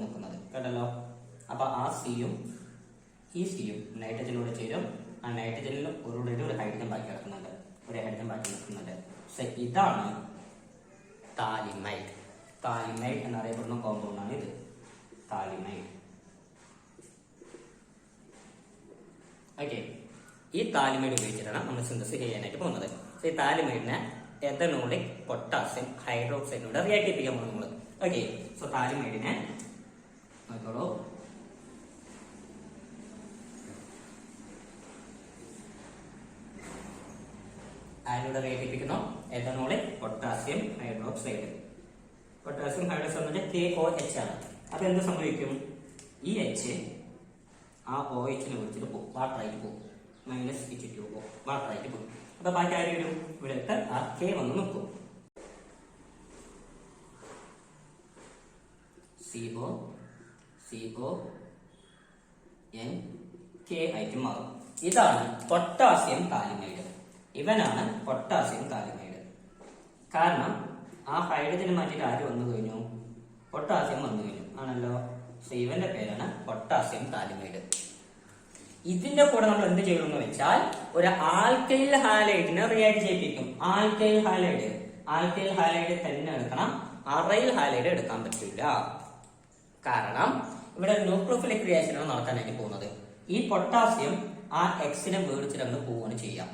നിൽക്കുന്നത്, കേട്ടല്ലോ. അപ്പൊ ആ സിയും ഈ സിയും നൈട്രജനോട് ചേരും. ആ നൈട്രജനിൽ ഒരു ഹൈഡ്രജൻ ബാക്കി കിടക്കുന്നുണ്ട്, ഒരു ഹൈഡ്രജൻ ബാക്കി നിൽക്കുന്നുണ്ട്. സോ ഇതാണ് താലിമൈഡ്. താലിമൈഡ് എന്നറിയപ്പെടുന്ന കോമ്പൗണ്ട് ആണ് ഇത്, താലിമൈഡ്. ഓക്കെ, ഈ താലിമൈഡ് ഉപയോഗിച്ചിട്ടാണ് നമ്മൾ സിന്തസിസ് ചെയ്യാനായിട്ട് പോകുന്നത്. സോ ഈ താലിമൈഡിനെ എഥനോളിക് പൊട്ടാസ്യം ഹൈഡ്രോക്സൈഡിനോട് റിയാക്ട് ചെയ്യിപ്പിക്കാൻ പോകും നമ്മൾ. ഓക്കെ, സോ താലിമൈഡിനെ നോക്കോളൂ. അതിലൂടെ റിയാക്ട് ചെയ്യിപ്പിക്കുന്നു ethanolic potassium hydroxide. Potassium hydroxide എന്ന് വെച്ചാൽ KOH ആണ്. അപ്പൊ എന്ത് സംഭവിക്കും? ഈ H ആ OHനെ വിളിച്ചിട്ട് പോകും, വാട്ടറായിട്ട് പോകും, -H2O പോകും, വാട്ടറായിട്ട് പോകും. അപ്പൊ ബാക്കി ആര് വരും? ഇവിടെ ആ K വന്ന് നിൽക്കും. CONK ആയിട്ട് മാറും. ഇതാണ് പൊട്ടാസ്യം താലിമൈഡ്. ഇവനാണ് പൊട്ടാസ്യം താലിമൈഡ്. കാരണം ആ ഹൈഡ്രജന് മാറ്റിയിട്ട് ആര് വന്നു കഴിഞ്ഞു? പൊട്ടാസ്യം വന്നു കഴിഞ്ഞു, ആണല്ലോ. സോ ഇവന്റെ പേരാണ് പൊട്ടാസ്യം താലിമൈഡ്. ഇതിന്റെ കൂടെ നമ്മൾ എന്ത് ചെയ്യണമെന്ന് വെച്ചാൽ ഒരു ആൽക്കൈൽ ഹാലൈഡിനെ റിയാക്ട് ചെയ്യിപ്പിക്കും. ആൽക്കൈൽ ഹാലൈഡ് തന്നെ എടുക്കണം, അറൈൽ ഹാലൈഡ് എടുക്കാൻ പറ്റില്ല. കാരണം ഇവിടെ ന്യൂക്ലിയോഫിലിക് റിയാക്ഷൻ ആണ് നടത്താനായിട്ട് പോകുന്നത്. ഈ പൊട്ടാസ്യം ആ എക്സിനെ മേടിച്ചിട്ട് അങ്ങ് പോവുകയാണ് ചെയ്യാം.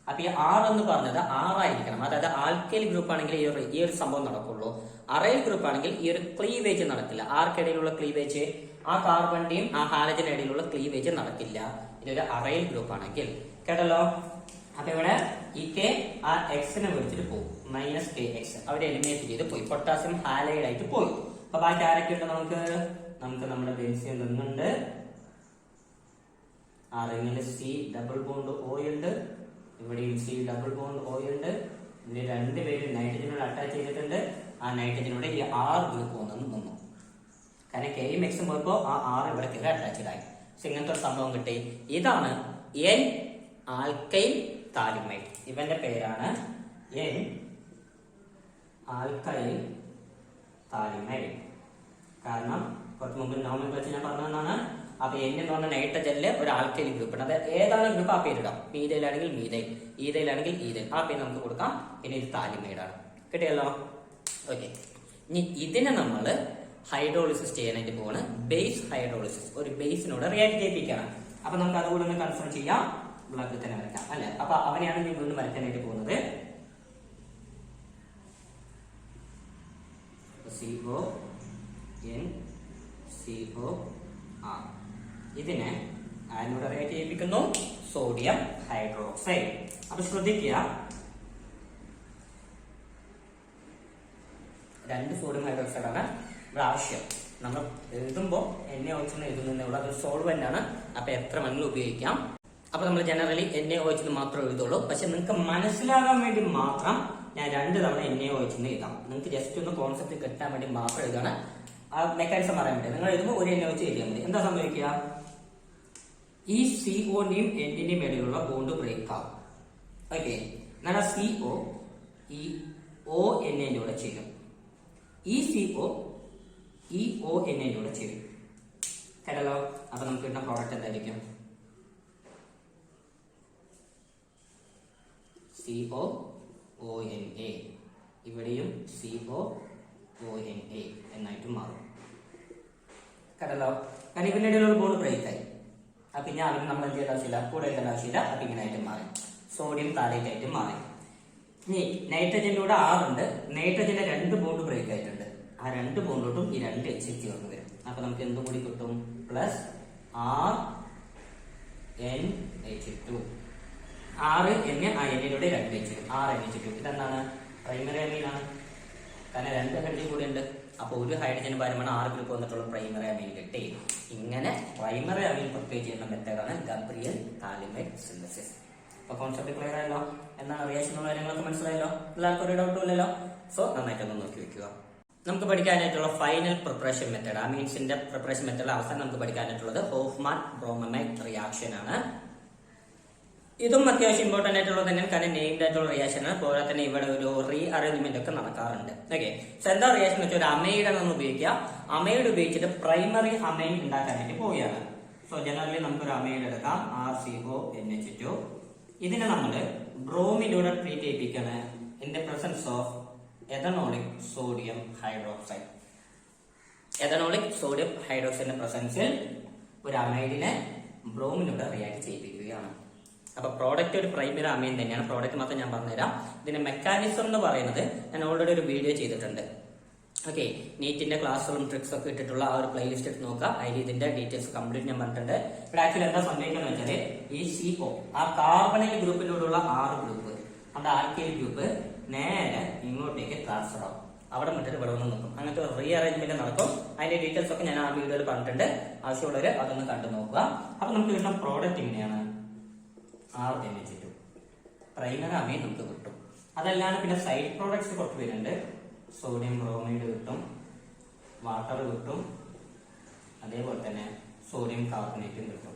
അപ്പൊ ഈ R എന്ന് പറഞ്ഞത് R ആയിരിക്കണം. അതായത് ആൽക്കൈൽ ഗ്രൂപ്പ് ആണെങ്കിൽ ഈ ഒരു സംഭവം നടക്കുള്ളൂ. അറൈൽ ഗ്രൂപ്പ് ആണെങ്കിൽ ഈ ഒരു ക്ലീവേജ് നടക്കില്ല. ആർക്കിടയിലുള്ള ക്ലീവേജ്, ആ കാർബണിന്റെയും ആ ഹാലജന്റെ ഇടയിലുള്ള ക്ലീവേജ് നടക്കില്ല ഇതൊരു അറൈൽ ഗ്രൂപ്പ് ആണെങ്കിൽ, കേട്ടല്ലോ. അപ്പൊ ഇവിടെ ഈ K ആ എക്സിനെ മേടിച്ചിട്ട് പോകും, -KX അവിടെ എലിമിനേറ്റ് ചെയ്ത് പോയി, പൊട്ടാസ്യം ഹാലൈഡ് ആയിട്ട് പോയി. അപ്പൊ ബാക്കി ആരൊക്കെ ഉണ്ട്? നമുക്ക് നമ്മുടെ ബെൻസീൻ ഉണ്ട്, ആ റിങ്ങില് C ഡബിൾ ബോണ്ട് O ഉണ്ട്, ഇവിടെയും C ഡബിൾ ബോണ്ട് O ഉണ്ട്. ഇതിന് രണ്ടുപേരും നൈട്രജനോട് അറ്റാച്ച് ചെയ്തിട്ടുണ്ട്. ആ നൈട്രജനോട് ഈ R ഗ്രൂപ്പ് വന്നു, കാരണം Kയും Xും പോയപ്പോ ആ R ഇവിടെ കയറി അറ്റാച്ച്ഡ് ആയി. സോ ഇങ്ങനത്തെ ഒരു സംഭവം കിട്ടി. ഇതാണ് N ആൽക്കൈൽ താലിമൈഡ്. ഇവന്റെ പേരാണ് N ആൽക്കൈൽ താലിമൈഡ്. കാരണം കുറച്ച് മുമ്പ് നോമെൻക്ലേച്ചർ ഞാൻ പറഞ്ഞതാണ്. അപ്പൊ N എന്ന് പറഞ്ഞ നൈട്രജനിലെ ഒരു ആൽക്കൈൽ ഗ്രൂപ്പ് ഉണ്ട്. അത് ഏതാണ് ഗ്രൂപ്പ് ആ പേരിടാം. മീതയിലാണെങ്കിൽ മീതൈൽ, ഈതയിലാണെങ്കിൽ ഈതൈൽ, ആ പേര് നമുക്ക് കൊടുക്കാം. പിന്നെ ഇത് താലിമൈഡാണ്, കിട്ടിയല്ലോ. ഓക്കെ, ഇനി ഇതിനെ നമ്മൾ ഹൈഡ്രോളിസിസ് ചെയ്യാനായിട്ട് പോവാണ്. ബേസ് ഹൈഡ്രോളിസിസ്, ഒരു ബേസിനോട് റിയാക്ട് ചെയ്യിപ്പിക്കണം. അപ്പൊ നമുക്ക് അതുകൂടെ ഒന്ന് കൺഫേം ചെയ്യാം. ബ്ലഡ് തന്നെ വരയ്ക്കാം അല്ലെ. അപ്പൊ അവനെയാണ് ഞാൻ വീണ്ടും വരയ്ക്കാനായിട്ട് പോകുന്നത്. CONCOR. ഇതിനെ ആരോട് റിയാക്ട് ചെയ്യിപ്പിക്കുന്നു? Sodium hydroxide. അപ്പൊ ശ്രദ്ധിക്കുക, രണ്ട് സോഡിയം ഹൈഡ്രോക്സൈഡ് ആണ് ഇവിടെ ആവശ്യം. നമ്മൾ എഴുതുമ്പോൾ NaOH എഴുതുന്നതേ ഉള്ളൂ, അതൊരു സോൾവെന്റ് ആണ്. അപ്പൊ എത്ര വേണമെങ്കിലും ഉപയോഗിക്കാം. അപ്പൊ നമ്മൾ ജനറലി NaOH മാത്രം എഴുതുള്ളൂ. പക്ഷെ നിങ്ങൾക്ക് മനസ്സിലാകാൻ വേണ്ടി മാത്രം ഞാൻ 2 തവണ NaOH എഴുതാം. നിങ്ങൾക്ക് ജസ്റ്റ് ഒന്ന് കോൺസെപ്റ്റ് കിട്ടാൻ വേണ്ടി മാത്രം എഴുതാണ്. ആ മെക്കാനിസം പറയാൻ വേണ്ടി നിങ്ങൾ എഴുതുമ്പോൾ ഒരു എന്നെ വെച്ച് എഴുതിയാൽ മതി. എന്താ സംഭവിക്കുക? ഈ സിഒന്റെയും എന്റെയും ഇടയിലുള്ള ബോണ്ട് ബ്രേക്ക് ആവും. ഓക്കെ, എന്നാൽ CO ഈ ONA കൂടെ ചേരും. ഈ CO ഈ ONA കൂടെ ചേരും. കേട്ടല്ലോ? അപ്പൊ നമുക്ക് കിട്ടുന്ന പ്രോഡക്റ്റ് എന്തായിരിക്കും? COONA. ഇവിടെയും COONA എന്നായിട്ട് മാറും. കേട്ടല്ലോ? കാരണം ഇവരുടെ ഇടയിലുള്ള ബോണ്ട് ബ്രേക്ക് ആയി. അപ്പൊ ഇനി അതിന് നമ്മൾ എന്ത് ചെയ്യേണ്ട ആവശ്യമില്ല, കൂടെ എഴുതേണ്ട ആവശ്യമില്ല. അപ്പൊ ഇങ്ങനെ ആയിട്ട് മാറി, സോഡിയം താഴേക്കായിട്ട് മാറി. ഇനി നൈട്രജന്റെ കൂടെ 6 ഉണ്ട്. നൈട്രജന്റെ 2 ബോണ്ട് ബ്രേക്ക് ആയിട്ടുണ്ട്. ആ 2 ബോണ്ടിലോട്ടും ഈ 2 H ചേർന്ന് വരും. അപ്പൊ നമുക്ക് എന്തും കൂടി കിട്ടും? Plus RNH2. 6 N ആ N-ലൂടെ 2 H, 6NH2. ഇതെന്താണ്? പ്രൈമറി അമീനാണ്. കാരണം 2 ഹൈഡ്രജൻ കൂടെ ഉണ്ട്. അപ്പൊ ഒരു ഹൈഡ്രജൻ പകരമാണ് 6 ഗ്രൂപ്പ് വന്നിട്ടുള്ള പ്രൈമറി അമീൻ കിട്ടി. ഇങ്ങനെ പ്രൈമറി അമീൻ പ്രിപ്പയർ ചെയ്യുന്ന മെത്തേഡാണ് ഗബ്രിയൽ താലിമൈറ്റ് സിന്തസിസ്. അപ്പൊ കോൺസെപ്റ്റ് ക്ലിയർ ആയല്ലോ? എന്താണ് റിയാക്ഷൻ എന്നുള്ള കാര്യങ്ങളൊക്കെ മനസ്സിലായല്ലോ? എല്ലാവർക്കും ഒരു ഡൗട്ടും ഇല്ലല്ലോ? സോ നന്നായിട്ടൊന്ന് നോക്കി വെക്കുക. നമുക്ക് പഠിക്കാനായിട്ടുള്ള ഫൈനൽ പ്രിപ്പറേഷൻ മെത്തേഡ്, അമീൻസിന്റെ പ്രിപ്പറേഷൻ മെത്തേഡ് അവസാനം നമുക്ക് പഠിക്കാനായിട്ടുള്ളത് ഹോഫ്മാൻ ബ്രോമമൈറ്റ് റിയാക്ഷൻ ആണ്. ഇതും അത്യാവശ്യം ഇമ്പോർട്ടന്റ് ആയിട്ടുള്ളത് തന്നെയാണ്. കാരണം നെയിംഡ് ആയിട്ടുള്ള റിയാക്ഷൻ ആണ്. പോലെ തന്നെ ഇവിടെ ഒരു റീ അറേഞ്ച്മെന്റ് ഒക്കെ നടക്കാറുണ്ട്. ഓക്കെ, സോ എന്താ റിയാക്ഷൻ വെച്ചാൽ ഒരു അമൈഡ് നമ്മൾ ഉപയോഗിക്കുക. അമൈഡ് ഉപയോഗിച്ചിട്ട് പ്രൈമറി അമൈൻ ഉണ്ടാക്കാനായിട്ട് പോവുകയാണ്. സോ ജനറലി നമുക്കൊരു അമൈഡ് എടുക്കാം, RCONH2. ഇതിനെ നമ്മൾ ബ്രോമിലൂടെ ട്രീറ്റ് ചെയ്യിപ്പിക്കുകയാണ് in the presence of ethanolic sodium hydroxide. Ethanolic sodium ഹൈഡ്രോക്സൈഡിന്റെ പ്രസൻസിൽ ഒരു അമൈഡിനെ ബ്രോമിലൂടെ റിയാക്ട് ചെയ്യിപ്പിക്കുകയാണ്. അപ്പൊ പ്രോഡക്റ്റ് ഒരു പ്രൈമറി അമൈൻ തന്നെയാണ്. പ്രോഡക്റ്റ് മാത്രം ഞാൻ പറഞ്ഞുതരാം. ഇതിന്റെ മെക്കാനിസം എന്ന് പറയുന്നത് ഞാൻ ഓൾറെഡി ഒരു വീഡിയോ ചെയ്തിട്ടുണ്ട്. ഓക്കെ, നീറ്റിന്റെ ക്ലാസ്സുകളും ട്രിക്സ് ഒക്കെ ഇട്ടിട്ടുള്ള ആ ഒരു പ്ലേലിസ്റ്റ് എടുത്ത് നോക്കുക. അതിൽ ഇതിന്റെ ഡീറ്റെയിൽസ് കംപ്ലീറ്റ് ഞാൻ പറഞ്ഞിട്ടുണ്ട്. ഇവിടെ ആക്ച്വലി എന്താ സംഭവിക്കുന്നത് വെച്ചാല് ഈ CO ആ കാർബണൈൽ ഗ്രൂപ്പിലൂടെയുള്ള 6 ഗ്രൂപ്പ്, അത് ആൽക്കൈൽ ഗ്രൂപ്പ് നേരെ ഇങ്ങോട്ടേക്ക് ട്രാൻസ്ഫർ ആവും. അവിടെ വിട്ടിട്ട് ഇവിടെ വന്ന് നിൽക്കും. അങ്ങനത്തെ ഒരു റീ അറേഞ്ച്മെന്റ് നടക്കും. അതിന്റെ ഡീറ്റെയിൽസ് ഒക്കെ ഞാൻ ആ വീഡിയോയിൽ പറഞ്ഞിട്ടുണ്ട്. ആവശ്യമുള്ളവര് അതൊന്ന് കണ്ടു നോക്കുക. അപ്പൊ നമുക്ക് കിട്ടുന്ന പ്രോഡക്റ്റ് ഇങ്ങനെയാണ്, RNH2 പ്രൈമറി അമൈൻ നമുക്ക് കിട്ടും. അതല്ലാണ്ട് പിന്നെ സൈഡ് പ്രോഡക്ട്സ് കുറച്ച് വരുന്നുണ്ട്. സോഡിയം ബ്രോമൈഡ് കിട്ടും, വാട്ടർ കിട്ടും, അതേപോലെ തന്നെ സോഡിയം കാർബണേറ്റും കിട്ടും,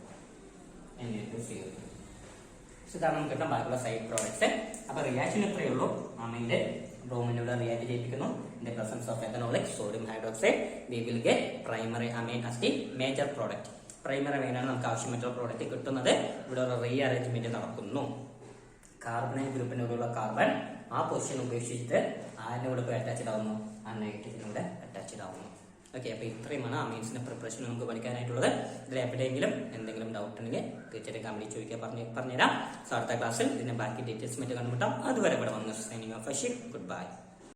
Na2CO. ഇതാണ് നമുക്ക് കിട്ടുന്ന ബാക്കിയുള്ള സൈഡ് പ്രോഡക്ട്സ്. അപ്പൊ റിയാക്ഷൻ എത്രയേ ഉള്ളൂ? അമൈന്റെ ബ്രോമിനോട് റിയാക്ട് ചെയ്യിപ്പിക്കുന്നു. In the presence of ethanolic sodium hydroxide we will get primary amine as the major product. Primary അമൈനാണ് നമുക്ക് ആവശ്യമായിട്ടുള്ള പ്രോഡക്റ്റ് കിട്ടുന്നത്. ഇവിടെ ഒരു റീ അറേഞ്ച്മെന്റ് നടക്കുന്നു. കാർബണൈൽ ഗ്രൂപ്പിനോടുള്ള കാർബൺ ആ പൊസിഷൻ ഉപേക്ഷിച്ചിട്ട് ആരിനോട് അറ്റാച്ച്ഡ് ആവുന്നു? ആ നൈട്രജനോട് അറ്റാച്ച്ഡ് ആവുന്നു. ഓക്കെ, അപ്പൊ ഇത്രയുമാണ് അമീൻസിന്റെ പ്രിപ്പറേഷൻ നമുക്ക് പഠിക്കാനായിട്ടുള്ളത്. ഇതിൽ എവിടെയെങ്കിലും എന്തെങ്കിലും ഡൗട്ട് ഉണ്ടെങ്കിൽ തീർച്ചയായിട്ടും കമന്റ് ചോദിക്കുക, പറഞ്ഞുതരാം. സോ അടുത്ത ക്ലാസ്സിൽ ഇതിന്റെ ബാക്കി ഡീറ്റെയിൽസ് മറ്റും കണ്ടുമുട്ടാം. അതുവരെ ഇവിടെ വന്ന് സൈനിങ് ഓഫ്. Good bye.